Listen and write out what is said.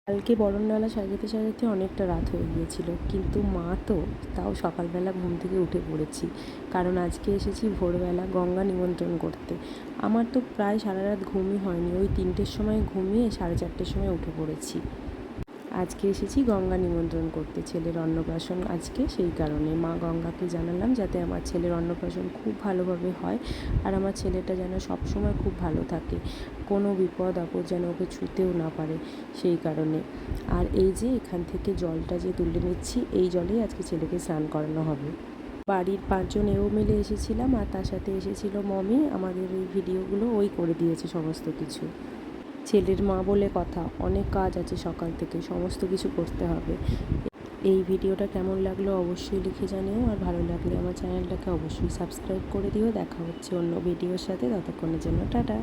কালকে বরণডালা সাজাতে সাজাতে অনেকটা রাত হয়ে গিয়েছিল, কিন্তু মা তো তাও সকালবেলা ঘুম থেকে উঠে পড়েছি, কারণ আজকে এসেছি ভোরবেলা গঙ্গা নিমন্ত্রণ করতে। আমার তো প্রায় সারা রাত ঘুমই হয়নি, ওই 3টের সময় ঘুমিয়ে 4:30-র সময় উঠে পড়েছি। আজকে এসেছি গঙ্গা নিমন্ত্রণ করতে, ছেলের অন্নপ্রাশন আজকে, সেই কারণে মা গঙ্গাকে জানালাম যাতে আমার ছেলের অন্নপ্রাশন খুব ভালোভাবে হয়, আর আমার ছেলেটা যেন সবসময় খুব ভালো থাকে, কোনো বিপদ আপদ যেন ওকে ছুঁতেও না পারে, সেই কারণে। আর এই যে এখান থেকে জলটা যে তুলে নিচ্ছি, এই জলেই আজকে ছেলেকে স্নান করানো হবে। বাড়ির 5জন এও মিলে এসেছিলাম, আর তার সাথে এসেছিল মমি, আমাদের এই ভিডিওগুলো ওই করে দিয়েছে সমস্ত কিছু। ছেলের মা বলে কথা, অনেক কাজ আছে, সকাল থেকে সমস্ত কিছু করতে হবে। এই ভিডিওটা কেমন লাগলো অবশ্যই লিখে জানিও, আর ভালো লাগলে আমার চ্যানেলটাকে অবশ্যই সাবস্ক্রাইব করে দিও। দেখা হচ্ছে অন্য ভিডিওর সাথে, ততক্ষণের জন্য টাটা।